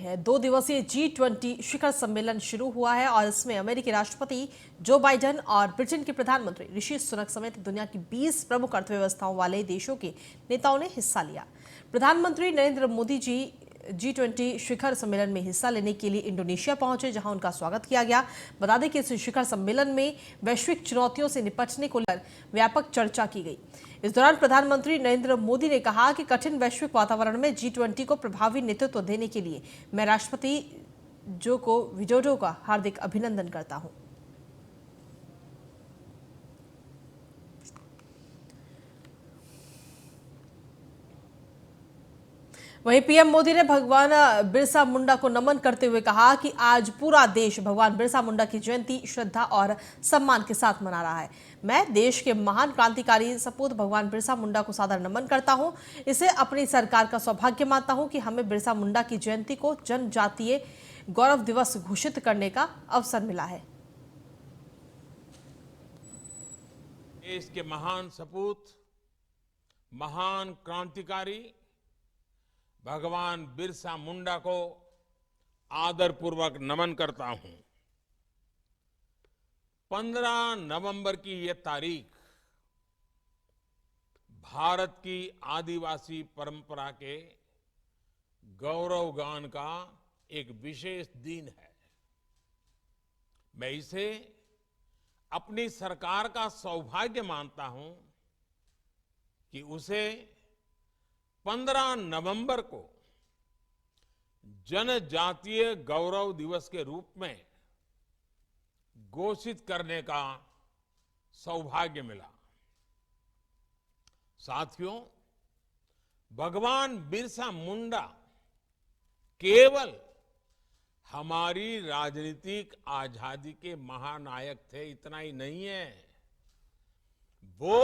में 2 दिवसीय G20 शिखर सम्मेलन शुरू हुआ है और इसमें अमेरिकी राष्ट्रपति जो बाइडेन और ब्रिटेन के प्रधानमंत्री ऋषि सुनक समेत दुनिया की 20 प्रमुख अर्थव्यवस्थाओं वाले देशों के नेताओं ने हिस्सा लिया। प्रधानमंत्री नरेंद्र मोदी जी G20 शिखर सम्मेलन में हिस्सा लेने के लिए इंडोनेशिया पहुंचे, जहां उनका स्वागत किया गया। बता दें कि इस शिखर सम्मेलन में वैश्विक चुनौतियों से निपटने को लेकर व्यापक चर्चा की गई। इस दौरान प्रधानमंत्री नरेंद्र मोदी ने कहा कि कठिन वैश्विक वातावरण में G20 को प्रभावी नेतृत्व देने के लिए मैं राष्ट्रपति जोको विडोडो का हार्दिक अभिनंदन करता हूं। वहीं पीएम मोदी ने भगवान बिरसा मुंडा को नमन करते हुए कहा कि आज पूरा देश भगवान बिरसा मुंडा की जयंती श्रद्धा और सम्मान के साथ मना रहा है। मैं देश के महान क्रांतिकारी सपूत भगवान बिरसा मुंडा को सादर नमन करता हूं। इसे अपनी सरकार का सौभाग्य मानता हूं कि हमें बिरसा मुंडा की जयंती को जनजातीय गौरव दिवस घोषित करने का अवसर मिला है। देश के महान सपूत, महान क्रांतिकारी भगवान बिरसा मुंडा को आदरपूर्वक नमन करता हूं। 15 नवंबर की यह तारीख भारत की आदिवासी परंपरा के गौरवगान का एक विशेष दिन है। मैं इसे अपनी सरकार का सौभाग्य मानता हूं कि उसे 15 नवंबर को जनजातीय गौरव दिवस के रूप में घोषित करने का सौभाग्य मिला। साथियों, भगवान बिरसा मुंडा केवल हमारी राजनीतिक आजादी के महानायक थे, इतना ही नहीं है, वो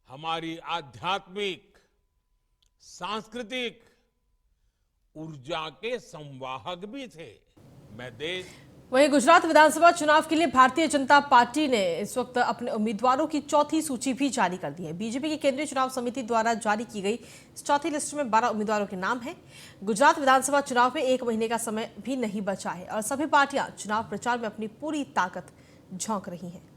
हमारी आध्यात्मिक, सांस्कृतिक ऊर्जा के संवाहक भी थे। मैं देश वहीं गुजरात विधानसभा चुनाव के लिए भारतीय जनता पार्टी ने इस वक्त अपने उम्मीदवारों की चौथी सूची भी जारी कर दी है। बीजेपी की केंद्रीय चुनाव समिति द्वारा जारी की गई इस चौथी लिस्ट में 12 उम्मीदवारों के नाम हैं। गुजरात विधानसभा चुनाव में 1 महीने का समय भी नहीं बचा है और सभी पार्टियां चुनाव प्रचार में अपनी पूरी ताकत झोंक रही हैं।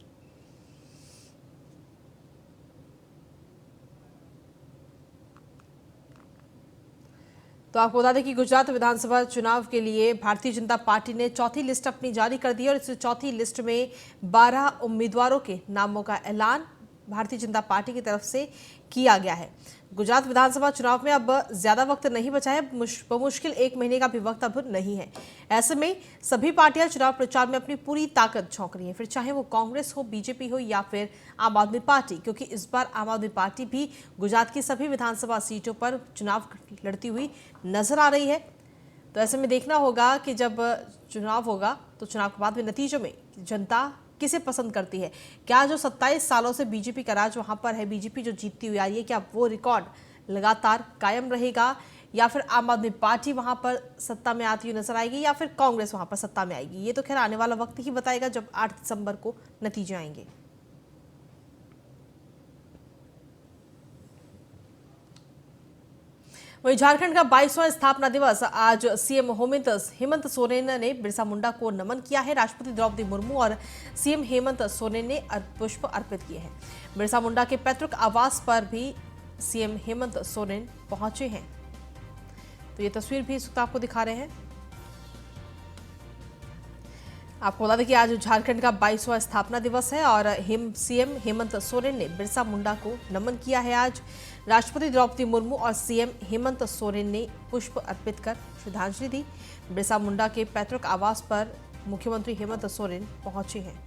तो आपको बता दें कि गुजरात विधानसभा चुनाव के लिए भारतीय जनता पार्टी ने चौथी लिस्ट अपनी जारी कर दी है और इस चौथी लिस्ट में 12 उम्मीदवारों के नामों का ऐलान भारतीय जनता पार्टी की तरफ से किया गया है। गुजरात विधानसभा चुनाव में अब ज्यादा वक्त नहीं बचा है, बमुश्किल 1 महीने का भी वक्त अब नहीं है। ऐसे में सभी पार्टियां चुनाव प्रचार में अपनी पूरी ताकत झोंक रही हैं, फिर चाहे वो कांग्रेस हो, बीजेपी हो या फिर आम आदमी पार्टी, क्योंकि इस बार आम आदमी पार्टी भी गुजरात की सभी विधानसभा सीटों पर चुनाव लड़ती हुई नजर आ रही है। तो ऐसे में देखना होगा कि जब चुनाव होगा तो चुनाव के बाद में नतीजों में जनता किसे पसंद करती है। क्या जो 27 सालों से बीजेपी का राज वहां पर है, बीजेपी जो जीतती हुई आ रही है, क्या वो रिकॉर्ड लगातार कायम रहेगा या फिर आम आदमी पार्टी वहां पर सत्ता में आती हुई नजर आएगी या फिर कांग्रेस वहां पर सत्ता में आएगी? ये तो खैर आने वाला वक्त ही बताएगा जब 8 दिसंबर को नतीजे आएंगे। वहीं झारखंड का 22वां स्थापना दिवस आज सीएम हेमंत सोरेन ने बिरसा मुंडा को नमन किया है। राष्ट्रपति द्रौपदी मुर्मू और सीएम हेमंत सोरेन ने पुष्प अर्पित किए हैं। बिरसा मुंडा के पैतृक आवास पर भी सीएम हेमंत सोरेन पहुंचे हैं। तो ये तस्वीर भी इस वक्त आपको दिखा रहे हैं। आपको बता दें कि आज झारखंड का 22वां स्थापना दिवस है और सीएम हेमंत सोरेन ने बिरसा मुंडा को नमन किया है। आज राष्ट्रपति द्रौपदी मुर्मू और सीएम हेमंत सोरेन ने पुष्प अर्पित कर श्रद्धांजलि दी। बिरसा मुंडा के पैतृक आवास पर मुख्यमंत्री हेमंत सोरेन पहुंचे हैं।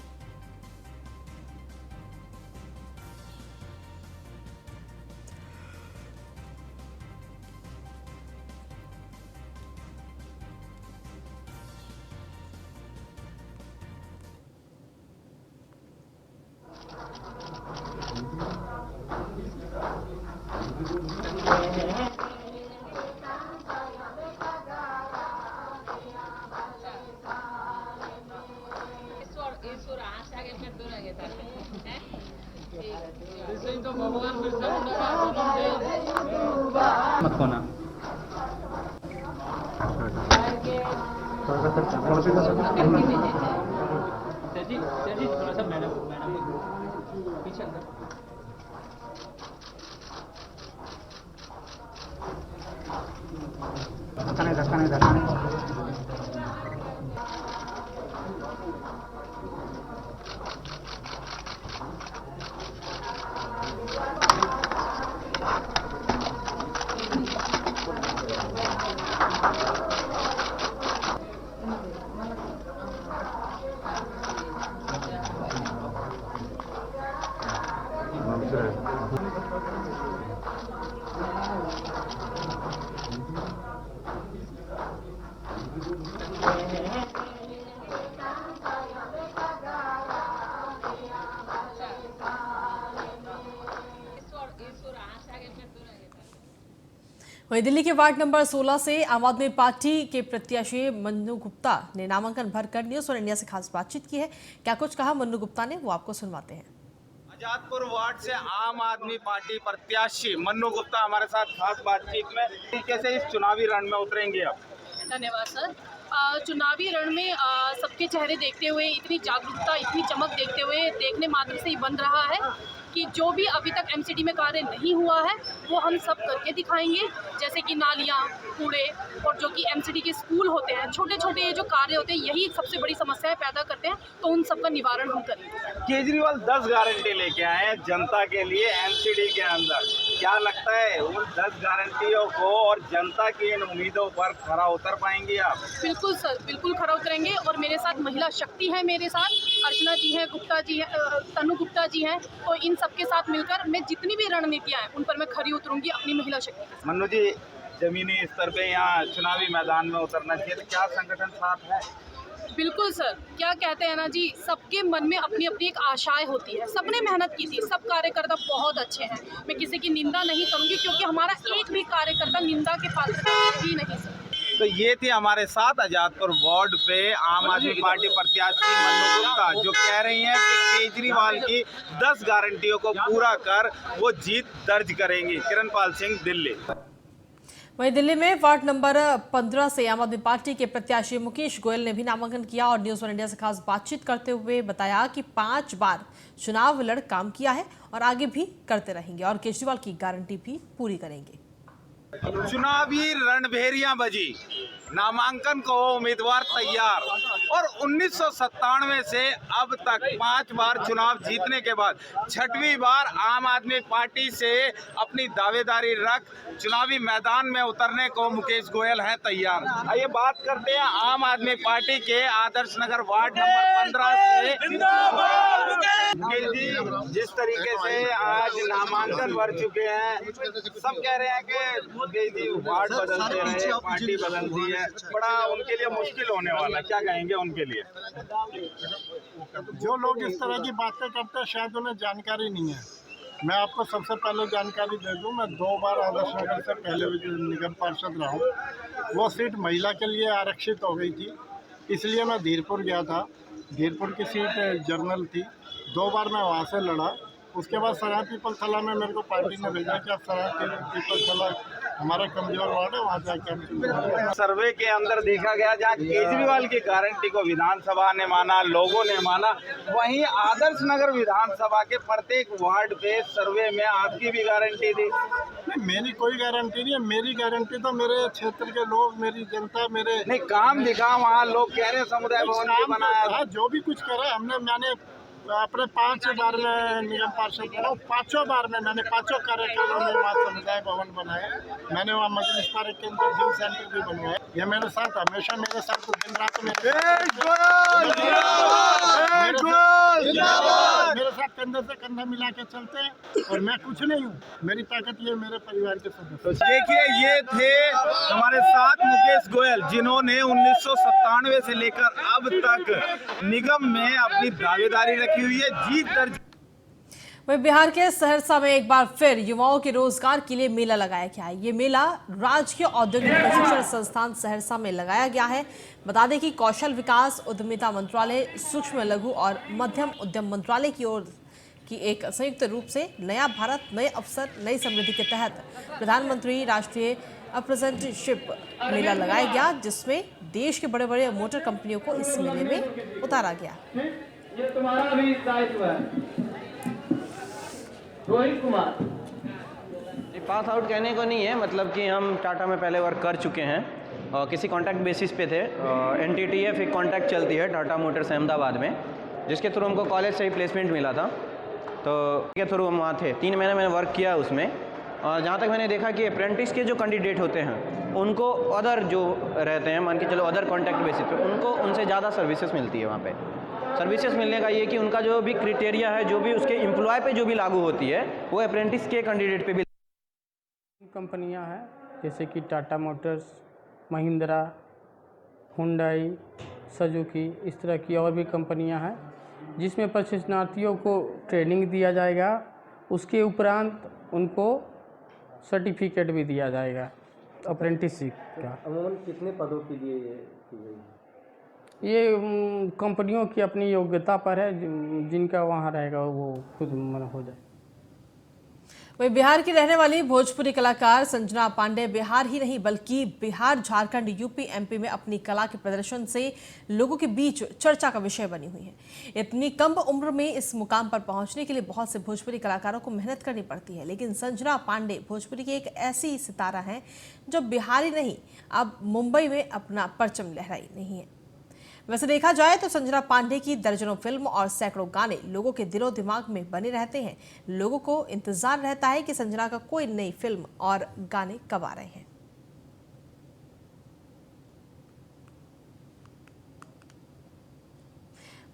मत खोना। सर जी थोड़ा सा मैडम पीछे अंदर। धक्का नहीं। वहीं दिल्ली के वार्ड नंबर 16 से आम आदमी पार्टी के प्रत्याशी मन्नू गुप्ता ने नामांकन भरकर न्यूज और इंडिया से खास बातचीत की है। क्या कुछ कहा मन्नू गुप्ता ने, वो आपको सुनवाते हैं। आजादपुर वार्ड से आम आदमी पार्टी प्रत्याशी मन्नू गुप्ता हमारे साथ खास बातचीत में कैसे इस चुनावी रण में उतरेंगे आप? धन्यवाद सर। चुनावी रण में सबके चेहरे देखते हुए, इतनी जागरूकता, इतनी चमक देखते हुए, देखने मात्र से ही बन रहा है कि जो भी अभी तक एमसीडी में कार्य नहीं हुआ है वो हम सब करके दिखाएंगे। जैसे कि नालियाँ, कूड़े और जो कि एमसीडी के स्कूल होते हैं, छोटे छोटे ये जो कार्य होते हैं, यही सबसे बड़ी समस्याएं पैदा करते हैं, तो उन सब का निवारण हम करेंगे। केजरीवाल 10 गारंटी लेके आए हैं जनता के लिए एमसीडी के अंदर। क्या लगता है उन 10 गारंटियों को और जनता की इन उम्मीदों पर खरा उतर पाएंगे आप? बिल्कुल सर, बिल्कुल खरा उतरेंगे। और मेरे साथ महिला शक्ति है, मेरे साथ अर्चना जी हैं, गुप्ता जी हैं, तनु गुप्ता जी हैं, तो इन सबके साथ मिलकर मैं जितनी भी रणनीतियाँ हैं उन पर मैं खरी उतरूंगी अपनी महिला शक्ति के साथ। मन्नू जी, जमीनी स्तर पे यहाँ चुनावी मैदान में उतरना चाहिए, तो क्या संगठन साथ है? बिल्कुल सर, क्या कहते हैं ना जी, सबके मन में अपनी अपनी एक आशाएं होती है। सबने मेहनत की थी, सब कार्यकर्ता बहुत अच्छे हैं, मैं किसी की निंदा नहीं करूंगी क्योंकि हमारा एक भी कार्यकर्ता निंदा के पात्र ही नहीं सर। तो ये थी हमारे साथ आजादपुर वार्ड पे आम आदमी पार्टी प्रत्याशी मन्नू गुप्ता, जो कह रही हैं कि केजरीवाल की 10 गारंटियों को पूरा कर वो जीत दर्ज करेंगी। किरणपाल सिंह, दिल्ली। वहीं दिल्ली में वार्ड नंबर 15 से आम आदमी पार्टी के प्रत्याशी मुकेश गोयल ने भी नामांकन किया और न्यूज वन इंडिया से खास बातचीत करते हुए बताया कि 5 बार चुनाव लड़ काम किया है और आगे भी करते रहेंगे और केजरीवाल की गारंटी भी पूरी करेंगे। चुनावी रणभेरियां बजी, नामांकन को उम्मीदवार तैयार और 1997 से अब तक 5 बार चुनाव जीतने के बाद 6वीं बार आम आदमी पार्टी से अपनी दावेदारी रख चुनावी मैदान में उतरने को मुकेश गोयल हैं तैयार। आइए बात करते हैं आम आदमी पार्टी के आदर्श नगर वार्ड नंबर 15 से। मुकेश जी, जिस तरीके से आज नामांकन भर चुके हैं, सब कह रहे हैं कि मुकेश जी वार्ड बदलते रहे, पार्टी बदलती है, बड़ा उनके लिए मुश्किल होने वाला है, क्या कहेंगे उनके लिए? जो लोग इस तरह की बातें करते हैं शायद उन्हें जानकारी नहीं है। मैं आपको सबसे पहले जानकारी दे दूं, मैं 2 बार आदर्श नगर से पहले निगम पार्षद रहा हूं। वो सीट महिला के लिए आरक्षित हो गई थी, इसलिए मैं धीरपुर गया था। धीरपुर की सीट जर्नल थी, 2 बार मैं वहाँ से लड़ा। उसके बाद सराय पीपल थला में मेरे को पार्टी ने भेजा कि आप सराय पीपल थला हमारा कमजोर वार्ड है, वहाँ जाके सर्वे के अंदर देखा गया जहाँ केजरीवाल की गारंटी को विधानसभा ने माना, लोगों ने माना, वहीं आदर्श नगर विधानसभा के प्रत्येक वार्ड पे सर्वे में आपकी भी गारंटी थी। नहीं, मेरी कोई गारंटी नहीं है। मेरी गारंटी तो मेरे क्षेत्र के लोग, मेरी जनता, मेरे नहीं काम दिखा, वहाँ लोग कह रहे हैं समुदाय भवन भी बनाया। जो भी कुछ करा मैंने अपने 5 बार में निगम पार्षद बना, 5 बार में मैंने 5 कार्यकालों में वहाँ समुदाय भवन बनाए। मैंने वहाँ मजलिस पार्क के अंदर जिम सेंटर भी बनवाया। ये मेरे साथ हमेशा, मेरे साथ दिन रात मेरे साथ कंधे से कंधा मिला के चलते हैं और मैं कुछ नहीं हूँ। मेरी ताकत ये मेरे परिवार के सदस्य। तो देखिए, ये थे हमारे साथ मुकेश गोयल, जिन्होंने 1997 से लेकर अब तक निगम में अपनी दावेदारी रखी हुई है, जीत दर्ज। वहीं बिहार के सहरसा में एक बार फिर युवाओं के रोजगार के लिए मेला लगाया गया है। ये मेला राजकीय औद्योगिक प्रशिक्षण संस्थान सहरसा में लगाया गया है। बता दें कि कौशल विकास, उद्यमिता मंत्रालय, सूक्ष्म लघु और मध्यम उद्यम मंत्रालय की ओर की एक संयुक्त रूप से नया भारत, नए अवसर, नई समृद्धि के तहत प्रधानमंत्री राष्ट्रीय अप्रेंटिसशिप मेला लगाया गया, जिसमें देश के बड़े बड़े मोटर कंपनियों को इस मेले में उतारा गया। ये तुम्हारा भी दायित्व है। रोहित कुमार। पास आउट कहने को नहीं है, मतलब कि हम टाटा में पहले वर्क कर चुके हैं और किसी कॉन्ट्रैक्ट बेसिस पे थे। NTTF एक कॉन्ट्रैक्ट चलती है टाटा मोटर्स अहमदाबाद में, जिसके थ्रू हमको कॉलेज से ही प्लेसमेंट मिला था, तो के थ्रू हम वहाँ थे। 3 महीने मैंने वर्क किया उसमें। और जहाँ तक मैंने देखा कि अप्रेंटिस के जो कैंडिडेट होते हैं उनको अदर जो रहते हैं, मान के चलो अदर कॉन्ट्रैक्ट बेसिस पे, उनको उनसे ज़्यादा सर्विसेज मिलती है। वहाँ पे सर्विसेज मिलने का ये कि उनका जो भी क्राइटेरिया है, जो भी उसके एम्प्लॉय पे जो भी लागू होती है, वो अप्रेंटिस के कैंडिडेट पे भी। कंपनियां हैं जैसे कि Tata Motors, Mahindra, Hyundai, Suzuki, इस तरह की और भी कंपनियां हैं जिसमें प्रशिक्षणार्थियों को ट्रेनिंग दिया जाएगा। उसके उपरांत उनको सर्टिफिकेट भी दिया जाएगा अप्रेंटिसशिप का। अमूमन कितने पदों के लिए ये की गई? ये कंपनियों की अपनी योग्यता पर है, जिनका वहाँ रहेगा वो खुद हो जाए। वहीं बिहार की रहने वाली भोजपुरी कलाकार संजना पांडे बिहार ही नहीं बल्कि बिहार, झारखंड, यूपी, MP में अपनी कला के प्रदर्शन से लोगों के बीच चर्चा का विषय बनी हुई है। इतनी कम उम्र में इस मुकाम पर पहुंचने के लिए बहुत से भोजपुरी कलाकारों को मेहनत करनी पड़ती है, लेकिन संजना पांडे भोजपुरी की एक ऐसी सितारा हैं जो बिहार ही नहीं अब मुंबई में अपना परचम लहराई नहीं है। वैसे देखा जाए तो संजना पांडे की दर्जनों फिल्म और सैकड़ों गाने लोगों के दिलो दिमाग में बने रहते हैं। लोगों को इंतजार रहता है कि संजना का कोई नई फिल्म और गाने कब आ रहे हैं।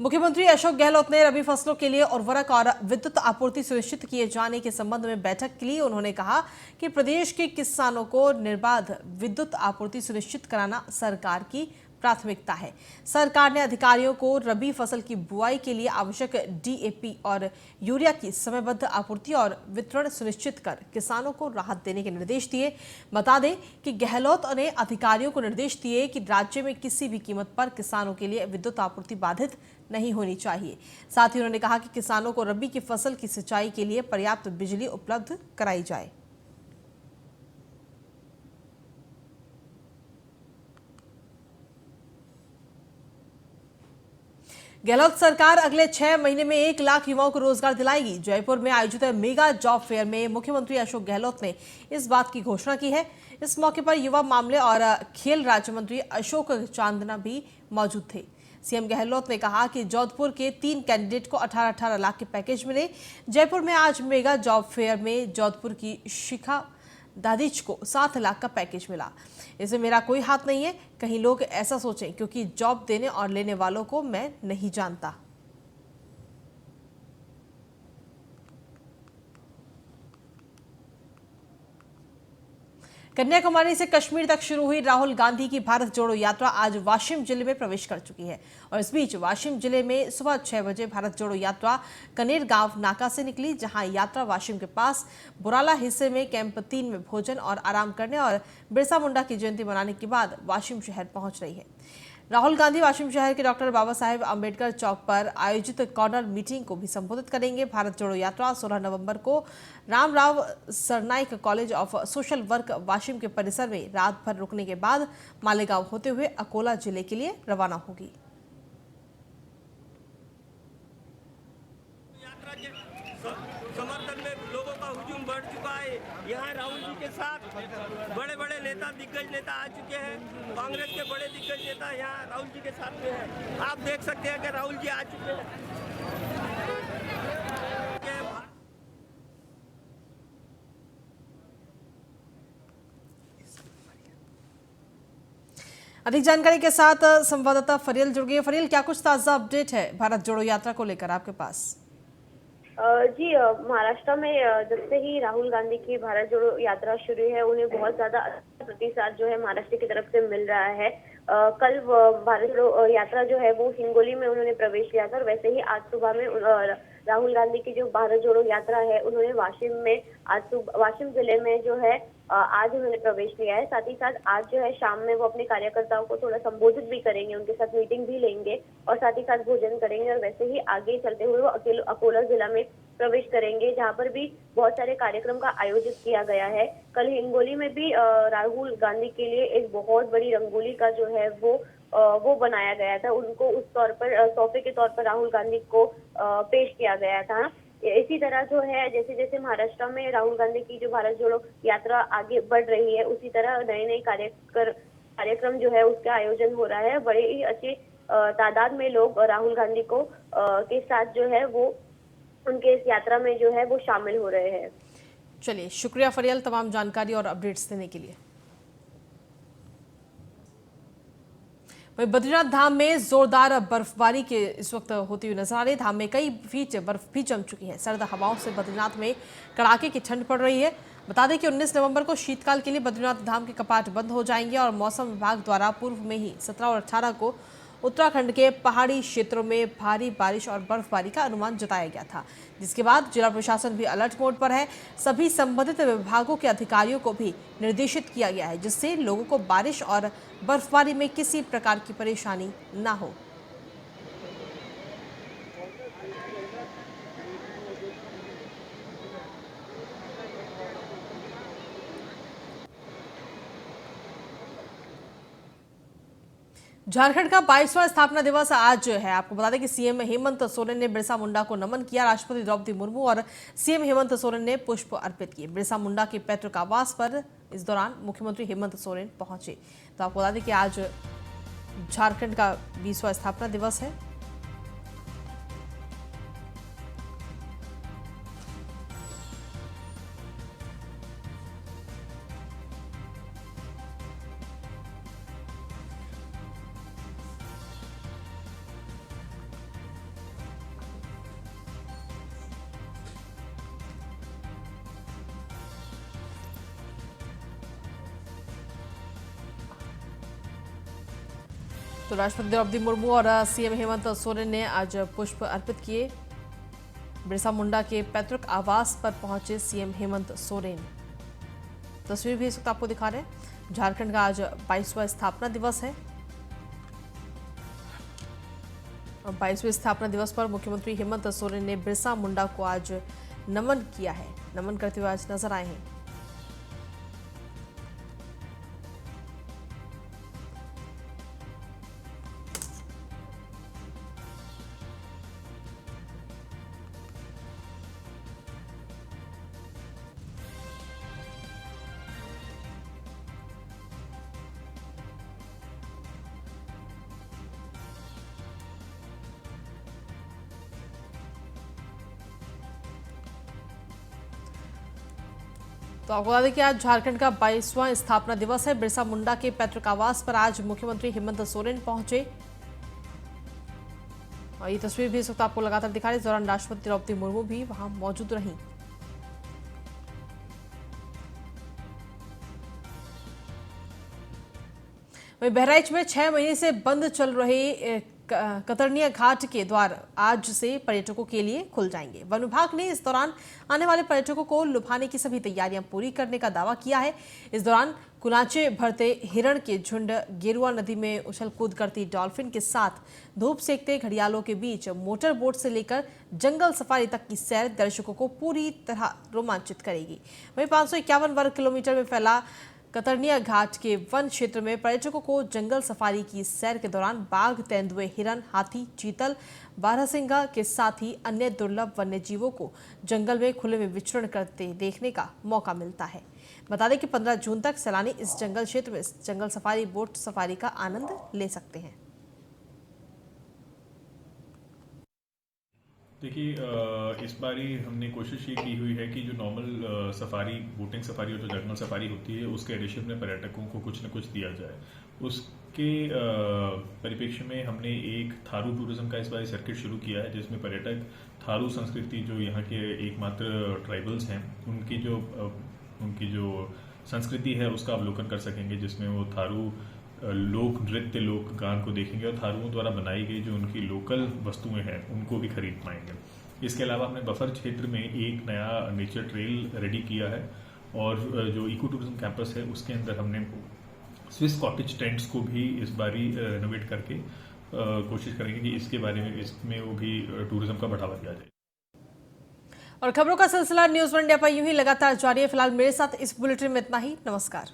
मुख्यमंत्री अशोक गहलोत ने रबी फसलों के लिए उर्वरक और विद्युत आपूर्ति सुनिश्चित किए जाने के संबंध में बैठक की। उन्होंने कहा कि प्रदेश के किसानों को निर्बाध विद्युत आपूर्ति सुनिश्चित कराना सरकार की प्राथमिकता है। सरकार ने अधिकारियों को रबी फसल की बुआई के लिए आवश्यक DAP और यूरिया की समयबद्ध आपूर्ति और वितरण सुनिश्चित कर किसानों को राहत देने के निर्देश दिए। बता दें कि गहलोत ने अधिकारियों को निर्देश दिए कि राज्य में किसी भी कीमत पर किसानों के लिए विद्युत आपूर्ति बाधित नहीं होनी चाहिए। साथ ही उन्होंने कहा कि किसानों को रबी की फसल की सिंचाई के लिए पर्याप्त बिजली उपलब्ध कराई जाए। गहलोत सरकार अगले 6 महीने में 1 लाख युवाओं को रोजगार दिलाएगी। जयपुर में आयोजित मेगा जॉब फेयर में मुख्यमंत्री अशोक गहलोत ने इस बात की घोषणा की है। इस मौके पर युवा मामले और खेल राज्य मंत्री अशोक चांदना भी मौजूद थे। सीएम गहलोत ने कहा कि जोधपुर के 3 कैंडिडेट को 18-18 लाख के पैकेज मिले। जयपुर में आज मेगा जॉब फेयर में जोधपुर की शिखा दादिच को 7 लाख का पैकेज मिला। इसमें मेरा कोई हाथ नहीं है, कहीं लोग ऐसा सोचें, क्योंकि जॉब देने और लेने वालों को मैं नहीं जानता। कन्याकुमारी से कश्मीर तक शुरू हुई राहुल गांधी की भारत जोड़ो यात्रा आज वाशिम जिले में प्रवेश कर चुकी है और इस बीच वाशिम जिले में सुबह 6 बजे भारत जोड़ो यात्रा कनेर गांव नाका से निकली, जहां यात्रा वाशिम के पास बुराला हिस्से में कैंप 3 में भोजन और आराम करने और बिरसा मुंडा की जयंती मनाने के बाद वाशिम शहर पहुंच रही है। राहुल गांधी वाशिम शहर के डॉक्टर बाबा साहेब अम्बेडकर चौक पर आयोजित कॉर्नर मीटिंग को भी संबोधित करेंगे। भारत जोड़ो यात्रा 16 नवंबर को Ramrao Sarnaik college of social work Washim के परिसर में रात भर रुकने के बाद मालेगांव होते हुए अकोला जिले के लिए रवाना होगी। समर्थन में लोगों का हुजूम बढ़ चुका है। यहाँ राहुल जी के साथ बड़े बड़े नेता, दिग्गज नेता आ चुके हैं। कांग्रेस के बड़े दिग्गज नेता यहाँ राहुल जी के साथ में हैं। आप देख सकते हैं कि राहुल जी आ चुके हैं। अधिक जानकारी के साथ संवाददाता फरियल जुड़ गई। फरियल, क्या कुछ ताजा अपडेट है भारत जोड़ो यात्रा को लेकर आपके पास? जी, महाराष्ट्र में जब से ही राहुल गांधी की भारत जोड़ो यात्रा शुरू है, उन्हें बहुत ज्यादा अच्छा प्रतिसाद जो है महाराष्ट्र की तरफ से मिल रहा है। कल भारत जोड़ो यात्रा जो है वो हिंगोली में उन्होंने प्रवेश किया था और वैसे ही आज सुबह में राहुल गांधी की जो भारत जोड़ो यात्रा है उन्होंने वाशिम जिले में जो है आज उन्होंने प्रवेश लिया है। साथ ही साथ आज जो है शाम में वो अपने कार्यकर्ताओं को थोड़ा संबोधित भी करेंगे, उनके साथ मीटिंग भी लेंगे और साथ ही साथ भोजन करेंगे और वैसे ही आगे चलते हुए वो अकोला जिला में प्रवेश करेंगे, जहां पर भी बहुत सारे कार्यक्रम का आयोजित किया गया है। कल हिंगोली में भी राहुल गांधी के लिए एक बहुत बड़ी रंगोली का जो है वो बनाया गया था। उनको उस तौर पर तोहफे के तौर पर राहुल गांधी को पेश किया गया था। इसी तरह जो है जैसे जैसे महाराष्ट्र में राहुल गांधी की जो भारत जोड़ो यात्रा आगे बढ़ रही है, उसी तरह नए नए कार्यक्रम जो है उसका आयोजन हो रहा है। बड़े ही अच्छे तादाद में लोग राहुल गांधी को के साथ जो है वो उनके इस यात्रा में जो है वो शामिल हो रहे हैं। चलिए, शुक्रिया फरियल तमाम जानकारी और अपडेट्स देने के लिए। वहीं बद्रीनाथ धाम में जोरदार बर्फबारी के इस वक्त होती हुई नजर आ रही है। धाम में कई फीट बर्फ भी जम चुकी है। सर्द हवाओं से बद्रीनाथ में कड़ाके की ठंड पड़ रही है। बता दें कि 19 नवंबर को शीतकाल के लिए बद्रीनाथ धाम के कपाट बंद हो जाएंगे और मौसम विभाग द्वारा पूर्व में ही 17 और 18 को उत्तराखंड के पहाड़ी क्षेत्रों में भारी बारिश और बर्फबारी का अनुमान जताया गया था, जिसके बाद जिला प्रशासन भी अलर्ट मोड पर है। सभी संबंधित विभागों के अधिकारियों को भी निर्देशित किया गया है, जिससे लोगों को बारिश और बर्फबारी में किसी प्रकार की परेशानी न हो। झारखंड का 22वां स्थापना दिवस आज है। आपको बता दें कि सीएम हेमंत सोरेन ने बिरसा मुंडा को नमन किया। राष्ट्रपति द्रौपदी मुर्मू और सीएम हेमंत सोरेन ने पुष्प अर्पित किए। बिरसा मुंडा के पैतृक आवास पर इस दौरान मुख्यमंत्री हेमंत सोरेन पहुंचे। तो आपको बता दें कि आज झारखंड का 20वां स्थापना दिवस है। तो राष्ट्रपति द्रौपदी मुर्मू और सीएम हेमंत सोरेन ने आज पुष्प अर्पित किए। बिरसा मुंडा के पैतृक आवास पर पहुंचे सीएम हेमंत सोरेन। तस्वीर भी इस वक्त आपको दिखा रहे हैं। झारखंड का आज 22वां स्थापना दिवस है। 22वें स्थापना दिवस पर मुख्यमंत्री हेमंत सोरेन ने बिरसा मुंडा को आज नमन किया है। नमन करते हुए आज नजर आए हैं। तो आपको बता दें कि आज झारखंड का 22वां स्थापना दिवस है। बिरसा मुंडा के पैतृक आवास पर आज मुख्यमंत्री हेमंत सोरेन पहुंचे और ये तस्वीर भी इस वक्त आपको लगातार दिखा रही है। इस दौरान राष्ट्रपति द्रौपदी मुर्मू भी वहां मौजूद रहीं। वहीं बहराइच में 6 महीने से बंद चल रहे कतरनिया घाट के द्वार आज से पर्यटकों के लिए खुल जाएंगे। वन विभाग ने इस दौरान आने वाले पर्यटकों को लुभाने की सभी तैयारियां पूरी करने का दावा किया है। इस दौरान कुनाचे भरते हिरण के झुंड, गेरुआ नदी में उछल कूद करती डॉल्फिन के साथ धूप सेकते घड़ियालों के बीच मोटर बोट से लेकर जंगल सफारी तक की सैर दर्शकों को पूरी तरह रोमांचित करेगी। वहीं 551 वर्ग किलोमीटर में फैला कतरनिया घाट के वन क्षेत्र में पर्यटकों को जंगल सफारी की सैर के दौरान बाघ, तेंदुए, हिरन, हाथी, चीतल, बारहसिंगा के साथ ही अन्य दुर्लभ वन्य जीवों को जंगल में खुले में विचरण करते देखने का मौका मिलता है। बता दें कि 15 जून तक सैलानी इस जंगल क्षेत्र में जंगल सफारी, बोट सफारी का आनंद ले सकते हैं। देखिए, इस बारी हमने कोशिश ये की हुई है कि जो नॉर्मल सफारी, बोटिंग सफारी और जो जंगल सफारी होती है उसके एडिशन में पर्यटकों को कुछ न कुछ दिया जाए। उसके परिप्रेक्ष्य में हमने एक थारू टूरिज्म का इस बार सर्किट शुरू किया है, जिसमें पर्यटक थारू संस्कृति, जो यहाँ के एकमात्र ट्राइबल्स हैं, उनकी जो संस्कृति है उसका अवलोकन कर सकेंगे, जिसमें वो थारू लोक नृत्य, लोक गान को देखेंगे और थारुओं द्वारा बनाई गई जो उनकी लोकल वस्तुएं हैं उनको भी खरीद पाएंगे। इसके अलावा हमने बफर क्षेत्र में एक नया नेचर ट्रेल रेडी किया है और जो इको टूरिज्म कैंपस है उसके अंदर हमने स्विस कॉटेज टेंट्स को भी इस बारी रेनोवेट करके कोशिश करेंगे कि इसके बारे में इसमें वो भी टूरिज्म का बढ़ावा दिया जाए। और खबरों का सिलसिला न्यूज़ वन इंडिया पर यूं ही लगातार जारी है। फिलहाल मेरे साथ इस बुलेटिन में इतना ही। नमस्कार।